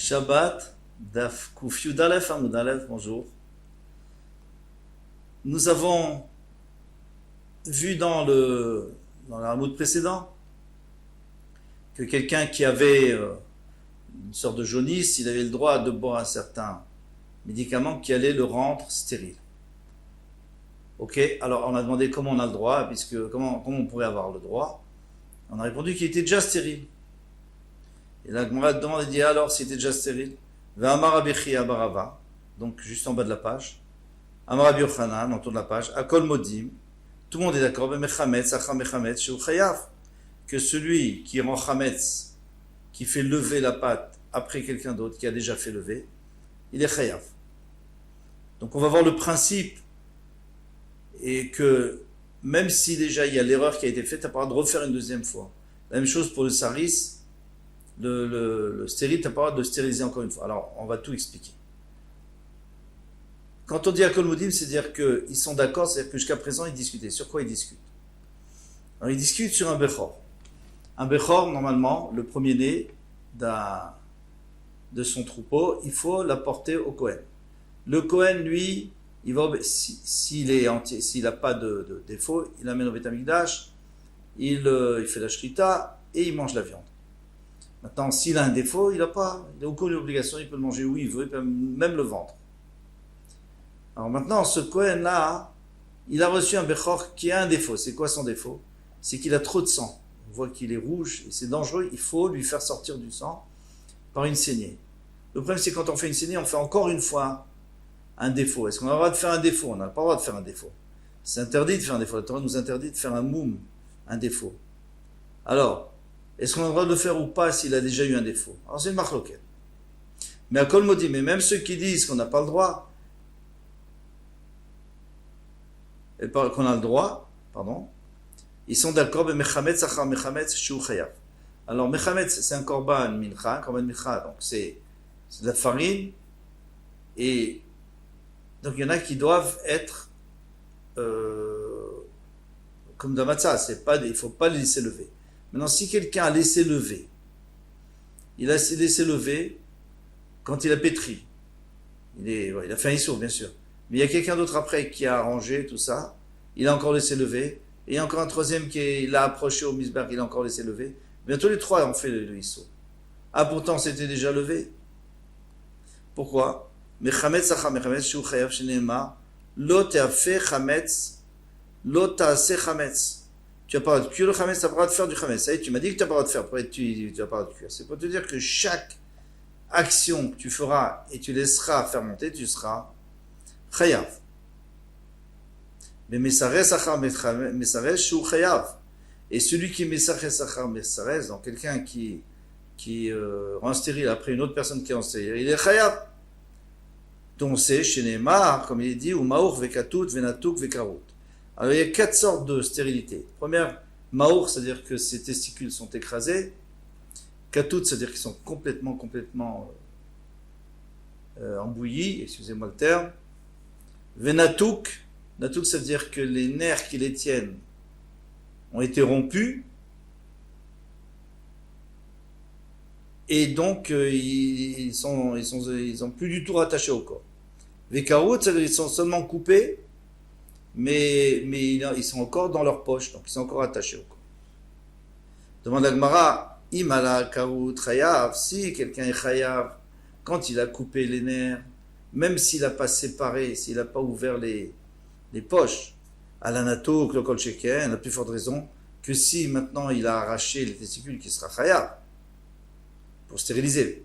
Shabbat, Daf Kuf Yud Aleph Amud Aleph, bonjour. Nous avons vu dans l'Amud précédent que quelqu'un qui avait une sorte de jaunisse, il avait le droit de boire un certain médicament qui allait le rendre stérile. Ok, alors on a demandé comment on a le droit, puisque comment on pourrait avoir le droit. On a répondu qu'il était déjà stérile. Et la Gemara demande et dit alors s'il était déjà stérile. Ve'amar Rabbi Barava, donc juste en bas de la page. Amar Rabbi Yochanan, autour de la page. Akol Modim, tout le monde est d'accord. Mechametz, acham mechametz, sheu chayav, que celui qui rend chametz, qui fait lever la pâte après quelqu'un d'autre qui a déjà fait lever, il est chayav. Donc on va voir le principe et que même si déjà il y a l'erreur qui a été faite, tu n'as pas le droit de refaire une deuxième fois. La même chose pour le saris, le stérile, tu n'as pas le droit de stériliser encore une fois. Alors on va tout expliquer. Quand on dit Akol Modim, c'est-à-dire qu'ils sont d'accord, c'est-à-dire que jusqu'à présent ils discutaient. Sur quoi ils discutent? Alors ils discutent sur un Bechor. Un Bechor, normalement, le premier-né de son troupeau, il faut l'apporter au Kohen. Le Kohen, lui, il va, s'il est entier, s'il n'a pas de défaut, il l'amène au Beth Amikdash, il fait la shrita et il mange la viande. Maintenant, s'il a un défaut, il n'a aucune obligation, il peut le manger où il veut, il peut même le vendre. Alors maintenant, ce Kohen-là, il a reçu un Bechor qui a un défaut. C'est quoi son défaut? C'est qu'il a trop de sang. On voit qu'il est rouge et c'est dangereux, il faut lui faire sortir du sang par une saignée. Le problème, c'est quand on fait une saignée, on fait encore une fois un défaut. Est-ce qu'on a le droit de faire un défaut? On n'a pas le droit de faire un défaut. C'est interdit de faire un défaut. La Torah nous interdit de faire un moum, un défaut. Alors, est-ce qu'on a le droit de le faire ou pas s'il a déjà eu un défaut? Alors c'est une marloquette. Mais à Kol Modim, mais même ceux qui disent qu'on n'a pas le droit, qu'on a le droit, ils sont d'accord, mais mechametz achar mechametz sheu chayav. Alors mechametz, c'est un korban mincha, donc c'est de la farine, et donc il y en a qui doivent être comme dans matzah, il ne faut pas les laisser lever. Maintenant, si quelqu'un a laissé lever, il a laissé lever quand il a pétri, il a fait un issour, bien sûr, mais il y a quelqu'un d'autre après qui a arrangé tout ça, il a encore laissé lever, et il y a encore un troisième qui l'a approché au misberg, il a encore laissé lever. Bien tous les trois ont fait le issour. Ah, pourtant c'était déjà levé. Pourquoi? Mechametz achar mechametz sheu chayav sheneemar lo te'afeh chametz lo ta'aseh chametz. Tu n'as pas le droit de cuire le chametz, tu n'as pas le droit de faire du chametz. Ça y est, tu m'as dit que tu n'as pas le droit de faire, après tu n'as pas le droit de cuire. C'est pour te dire que chaque action que tu feras et tu laisseras fermenter, tu seras chayav. Mais mesares achar mesares sheu chayav. Et celui qui mesares achar mesares, donc quelqu'un qui rend stérile après une autre personne qui est en stérile, il est chayav. Donc c'est chez Neymar, comme il est dit, ou maour vekatout venatuk vekarut. Alors il y a 4 sortes de stérilité. Première, maour, c'est-à-dire que ses testicules sont écrasés. Katout, c'est-à-dire qu'ils sont complètement embouillis, excusez-moi le terme. Venatuk, natuk, c'est-à-dire que les nerfs qui les tiennent ont été rompus. Et donc ils sont plus du tout rattachés au corps. Vekarut, c'est-à-dire qu'ils sont seulement coupés, mais ils sont encore dans leur poche, donc ils sont encore attachés au corps. Demande à Gemara, imala karut chayav, si quelqu'un est chayav, quand il a coupé les nerfs, même s'il n'a pas séparé, s'il n'a pas ouvert les poches, à l'anato, le kol sheken, la plus forte raison que si maintenant il a arraché les testicules, qui sera chayav, pour stériliser.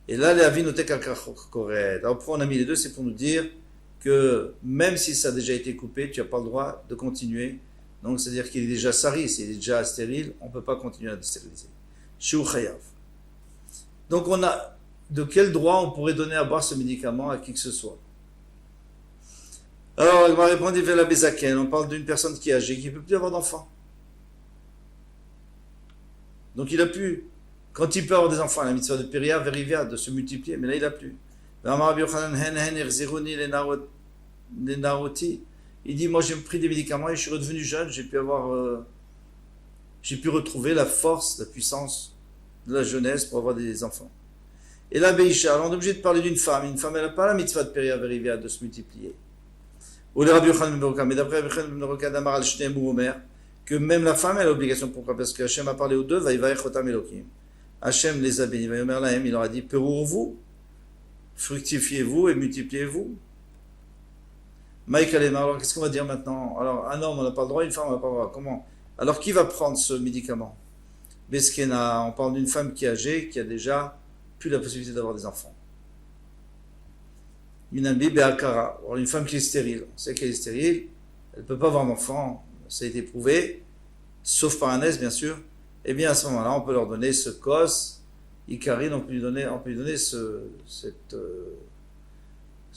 Et là, les avis notés correct. Alors pourquoi on a mis les deux? C'est pour nous dire que même si ça a déjà été coupé, tu n'as pas le droit de continuer. Donc c'est-à-dire qu'il est déjà saris, il est déjà stérile, on ne peut pas continuer à stériliser. Sheu chayav. Donc de quel droit on pourrait donner à boire ce médicament à qui que ce soit? Alors, il m'a répondu vers la Bézaken, on parle d'une personne qui est âgée, qui ne peut plus avoir d'enfants. Donc il a pu, quand il peut avoir des enfants, la mitzvah de Péria, Verivia, de se multiplier, mais là il n'a plus. Il dit, moi j'ai pris des médicaments et je suis redevenu jeune, j'ai pu retrouver la force, la puissance de la jeunesse pour avoir des enfants. Et là, Beisha, alors on est obligé de parler d'une femme. Une femme, elle n'a pas la mitzvah de périr vérivia, de se multiplier. Ou le Rabbi Yochanan ben Beroka, mais d'après Rabbi Yochanan ben Beroka d'Amar al Shneim ou Omer, que même la femme, elle a l'obligation. Pourquoi? Parce que Hachem a parlé aux deux, Vaïvaech Otam Elokim. Hachem les a bénis. Vaïomer Lahem, il leur a dit, perourez-vous, fructifiez-vous et multipliez-vous. Maïk Alema, alors qu'est-ce qu'on va dire maintenant? Alors, un homme, on n'a pas le droit, une femme, on n'a pas le droit. Comment? Alors, qui va prendre ce médicament? Beskena, on parle d'une femme qui est âgée, qui a déjà plus la possibilité d'avoir des enfants. Minambi Beakara, alors une femme qui est stérile, on sait qu'elle est stérile, elle ne peut pas avoir d'enfant, ça a été prouvé, sauf par un S bien sûr, et bien à ce moment-là, on peut leur donner ce cos, Ikari, on peut lui donner ce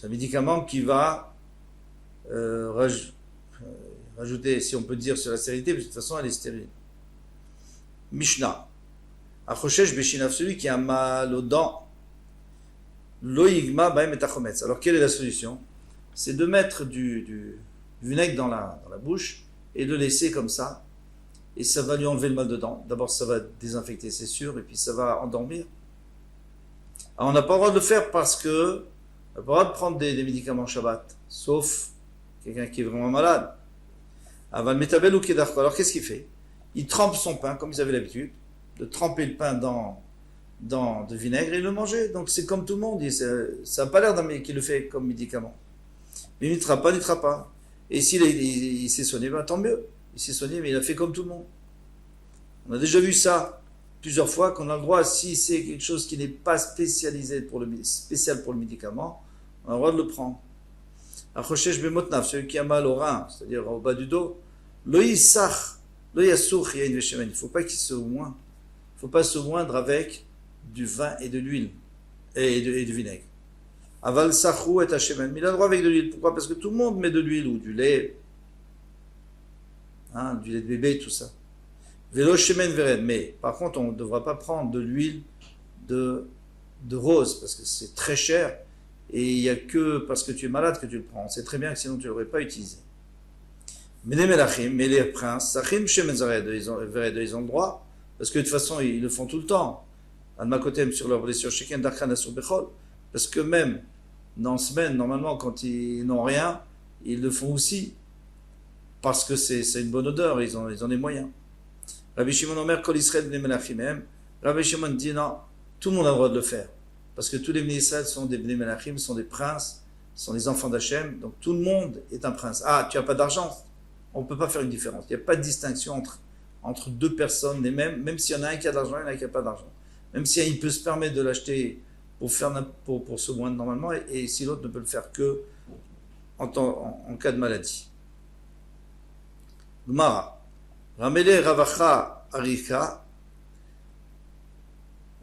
médicament qui va rajouter, si on peut dire, sur la stérilité, parce que de toute façon elle est stérile. Mishnah. Achoshesh Beshinav, celui qui a mal aux dents, Loïgma Baem et Tachometz. Alors quelle est la solution? C'est de mettre du vinaigre dans la bouche et de le laisser comme ça. Et ça va lui enlever le mal de dents. D'abord, ça va désinfecter, c'est sûr, et puis ça va endormir. Alors on n'a pas le droit de le faire parce que on n'a pas le droit de prendre des médicaments Shabbat, sauf quelqu'un qui est vraiment malade. Aval Metabel ou Kedarko. Alors qu'est-ce qu'il fait? Il trempe son pain, comme ils avaient l'habitude, de tremper le pain dans de vinaigre et le manger. Donc c'est comme tout le monde. Ça n'a pas l'air d'un mec qui le fait comme médicament. Mais il ne n'itra pas. Et s'il il s'est soigné, ben, tant mieux. Il s'est soigné, mais il a fait comme tout le monde. On a déjà vu ça plusieurs fois, qu'on a le droit, si c'est quelque chose qui n'est pas spécial pour le médicament, on a le droit de le prendre. Achoshesh bemotnaf, celui qui a mal au rein, c'est-à-dire au bas du dos, lo yisach, lo yassour yain veshemen. Il ne faut pas qu'il se moindre. Il ne faut pas se moindre avec du vin et de l'huile et du vinaigre. Aval sachou et hashemen. Mais il a le droit avec de l'huile. Pourquoi? Parce que tout le monde met de l'huile ou du lait, du lait de bébé, tout ça. Vélo shemen veren. Mais par contre, on ne devra pas prendre de l'huile de rose parce que c'est très cher et il n'y a que parce que tu es malade que tu le prends. On sait très bien que sinon tu ne l'aurais pas utilisé. Mais les princes, sachim shemen zared, ils ont le droit parce que de toute façon ils le font tout le temps. Almakotem sur leur blessure, chacun d'Arkana sur Bechol. Parce que même dans la semaine, normalement, quand ils n'ont rien, ils le font aussi. Parce que c'est une bonne odeur, ils ont les moyens. Rabbi Shimon Omer, Kol Israël Bnei Melachim. Rabbi Shimon dit non, tout le monde a le droit de le faire. Parce que tous les Bnei Israël sont des Bnei Melachim, sont des princes, sont des enfants d'Hachem. Donc tout le monde est un prince. Ah, tu n'as pas d'argent? On ne peut pas faire une différence. Il n'y a pas de distinction entre deux personnes, même s'il y en a un qui a de l'argent, il y en a un qui n'a pas d'argent. Même si il peut se permettre de l'acheter pour se moindre normalement, et si l'autre ne peut le faire que en cas de maladie. Gemara. Ramele Ravacha Arika.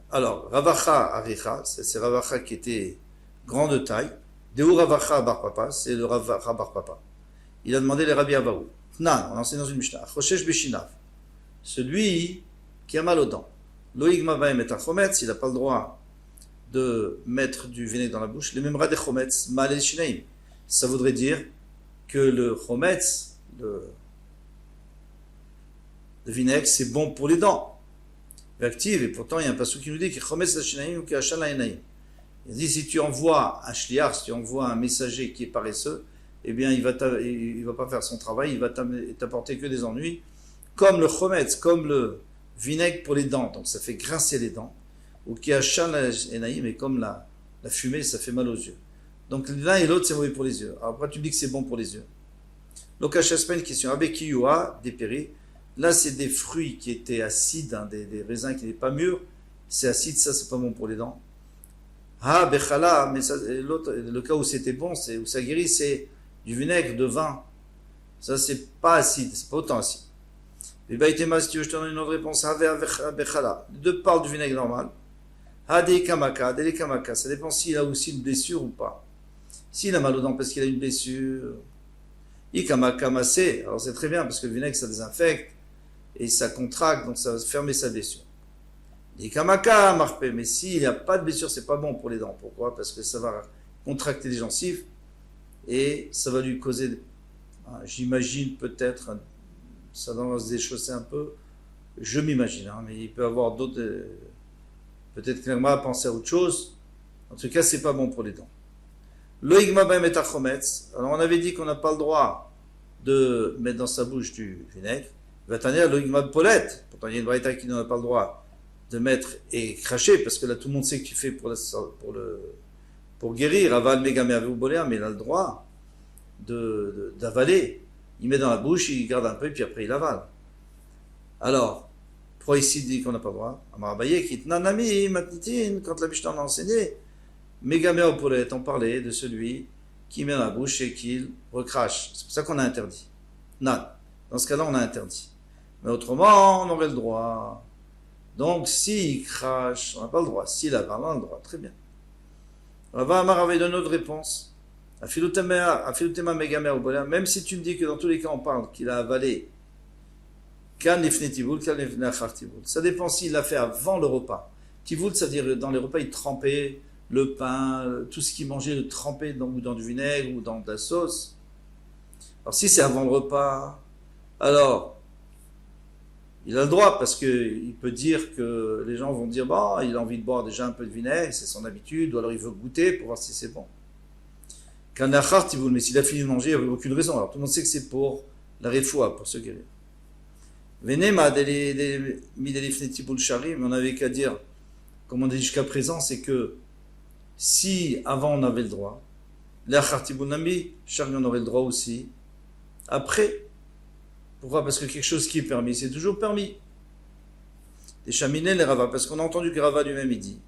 Alors, Ravacha Arika, c'est Ravacha qui était grand de taille. Deu Ravacha Bar Papa, c'est le Ravacha Bar Papa. Il a demandé les Rabbi Abaou. Nan, on enseigne dans une Mishnah. Choshesh Beshinav. Celui qui a mal aux dents. Loïg Mavaim et Chometz, il n'a pas le droit de mettre du vinaigre dans la bouche. Les mêmes de Chometz, Mal el Shneim. Ça voudrait dire que le Chometz, le vinaigre, c'est bon pour les dents. Active, et pourtant il y a un passage qui nous dit que Chometz la Shneim ou que Hachan la Enaim. Il dit si tu envoies un shliach, si tu envoies un messager qui est paresseux, eh bien il va pas faire son travail, il va t'apporter que des ennuis. Comme le Chometz, comme le vinaigre pour les dents, donc ça fait grincer les dents, ou qui a chan enaïm, et comme la fumée, ça fait mal aux yeux. Donc l'un et l'autre, c'est mauvais pour les yeux. Alors après, tu dis que c'est bon pour les yeux. Donc à chaque semaine, question, abekiyua, dépéri, là c'est des fruits qui étaient acides, des raisins qui n'étaient pas mûrs, c'est acide, ça c'est pas bon pour les dents. Ah, bechala, mais ça, l'autre, le cas où c'était bon, où ça guérit, c'est du vinaigre, de vin. Ça c'est pas acide, c'est pas autant acide. Et bien, si tu veux, je te donne une autre réponse. Les deux parlent du vinaigre normal. Kamaka, ça dépend s'il a aussi une blessure ou pas. S'il a mal aux dents parce qu'il a une blessure, Ikamaka massé, alors c'est très bien parce que le vinaigre ça désinfecte et ça contracte, donc ça va fermer sa blessure. Ikamaka marpe, mais s'il n'y a pas de blessure, c'est pas bon pour les dents. Pourquoi? Parce que ça va contracter les gencives et ça va lui causer, j'imagine peut-être, ça va se déchausser un peu, je m'imagine, mais il peut y avoir d'autres, peut-être clairement à penser à autre chose, En tout cas, c'est pas bon pour les dents. Loïgma baem et achometz. Alors, on avait dit qu'on n'a pas le droit de mettre dans sa bouche du vinaigre. Vatania loïgma polette. Pourtant, il y a une braïta qui n'en a pas le droit de mettre et cracher, parce que là, tout le monde sait que tu fais pour guérir. Aval megame aveu boléa, mais il a le droit d'avaler. Il met dans la bouche, il garde un peu, puis après il avale. Alors, pourquoi ici dit qu'on n'a pas le droit? Amarabaye, kitnanami, matnitin, quand la Mishnah l'a enseigné, megame opolet, on parlait de celui qui met dans la bouche et qu'il recrache. C'est pour ça qu'on a interdit. Non. Dans ce cas-là, on a interdit. Mais autrement, on aurait le droit. Donc, s'il crache, on n'a pas le droit. S'il avale, on a le droit. Très bien. Rava Amar avait donné notre réponse. Même si tu me dis que dans tous les cas, on parle qu'il a avalé, ça dépend s'il l'a fait avant le repas. Tivoul, c'est-à-dire dans les repas, il trempait le pain, tout ce qu'il mangeait, le trempait dans du vinaigre ou dans de la sauce. Alors, si c'est avant le repas, alors, il a le droit, parce qu'il peut dire que les gens vont dire, bon, il a envie de boire déjà un peu de vinaigre, c'est son habitude, ou alors il veut goûter pour voir si c'est bon. Mais s'il a fini de manger, il n'y avait aucune raison. Alors tout le monde sait que c'est pour la refoua, pour se guérir. Mais on n'avait qu'à dire, comme on dit jusqu'à présent, c'est que si avant on avait le droit, on aurait le droit aussi après. Pourquoi? Parce que quelque chose qui est permis, c'est toujours permis. Les chaminés, les Rava, parce qu'on a entendu que Rava lui-même il dit,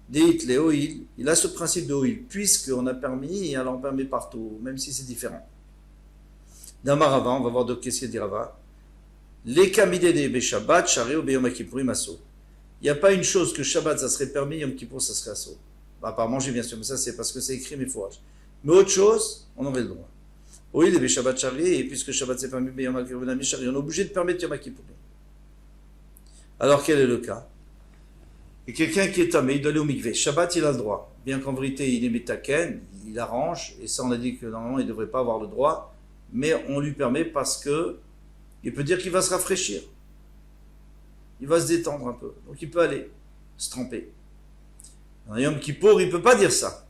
les oil, il a ce principe de oil, puisqu'on a permis, alors on permet partout, même si c'est différent. D'Amar Rava, on va voir d'autres qu'est-ce qu'il dit Rava. Les kamidé des Beshabbat, Shari ou Beyom Kippourim Asso. Il n'y a pas une chose que Shabbat ça serait permis, Yom Kippour ça serait Asso. Bah, pas manger bien sûr, mais ça c'est parce que c'est écrit mes fourrages. Mais autre chose, on aurait le droit. Oui, les Shabbat Shari, et puisque Shabbat c'est permis, Beyom Kippourim Shari, on est obligé de permettre Yom Kippourim. Alors quel est le cas? Et quelqu'un qui est tamé, il doit aller au mikvé. Shabbat, il a le droit. Bien qu'en vérité, il est metaken, il arrange, et ça on a dit que normalement il ne devrait pas avoir le droit, mais on lui permet parce que il peut dire qu'il va se rafraîchir. Il va se détendre un peu. Donc il peut aller se tremper. Dans Yom Kippour, il ne peut pas dire ça.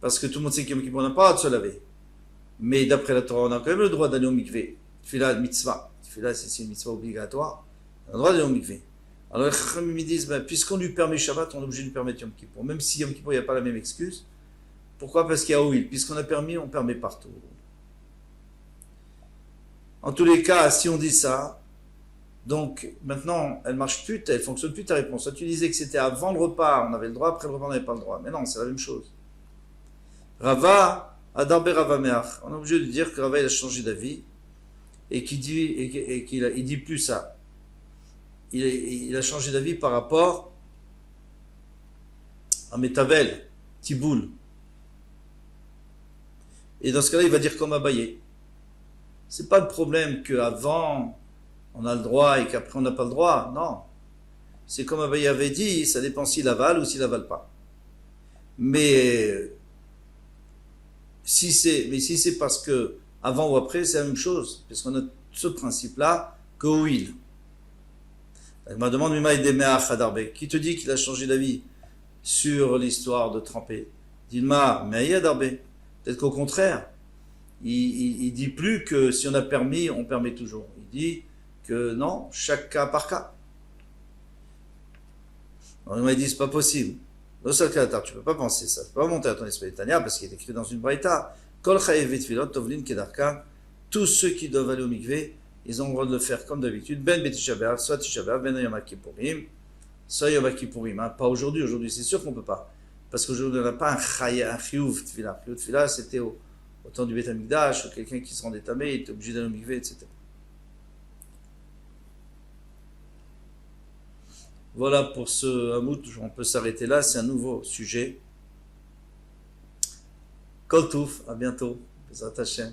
Parce que tout le monde sait qu'Yom Kippour n'a pas le droit de se laver. Mais d'après la Torah, on a quand même le droit d'aller au mikvé. Tfila mitzvah. Tfila, c'est une mitzvah obligatoire. On a le droit d'aller au mikvé. Alors les Chachamim disent, puisqu'on lui permet Shabbat, on est obligé de lui permettre Yom Kippour. Même si Yom Kippour, il n'y a pas la même excuse. Pourquoi? Parce qu'il y a Oil. Puisqu'on a permis, on permet partout. En tous les cas, si on dit ça, donc maintenant, elle ne marche plus, elle ne fonctionne plus ta réponse. Toi, tu disais que c'était avant le repas, on avait le droit, après le repas, on n'avait pas le droit. Mais non, c'est la même chose. Rava, Adarbe Rava Meach. On est obligé de dire que Rava, il a changé d'avis et qu'il dit plus ça. Il a changé d'avis par rapport à Métavel, Tiboul. Et dans ce cas-là, il va dire comme Abaye. C'est pas le problème qu'avant on a le droit et qu'après on n'a pas le droit. Non. C'est comme Abaye avait dit, ça dépend s'il avale ou s'il avale pas. Mais si c'est parce que avant ou après, c'est la même chose. Parce qu'on a ce principe-là que huile. Elle m'a demandé qui te dit qu'il a changé d'avis sur l'histoire de tremper. Dilma, mais Adarbe. Peut-être qu'au contraire, il dit plus que si on a permis, on permet toujours. Il dit que non, chaque cas par cas. Alors, il m'a dit, c'est pas possible. Dans ce cas, tu peux pas penser ça. Tu peux pas monter à ton esprit Tania parce qu'il est écrit dans une braïta. Kol chayevet filot tovlin kedarka. Tous ceux qui doivent aller au mikvé, ils ont le droit de le faire comme d'habitude. Ben Tisha B'Av, soit Tisha B'Av, ben Yom Kippourim, soit Yom Kippourim. Pas aujourd'hui. Aujourd'hui, c'est sûr qu'on peut pas. Parce qu'aujourd'hui, on n'a pas un chiyuv tefila. Chiyuv tefila, c'était au temps du Beth Amikdash, ou quelqu'un qui se rendait tamé, il était obligé d'aller au mikvé, etc. Voilà pour ce hamout, on peut s'arrêter là, c'est un nouveau sujet. Kol Touf, à bientôt. Bezrat Hashem.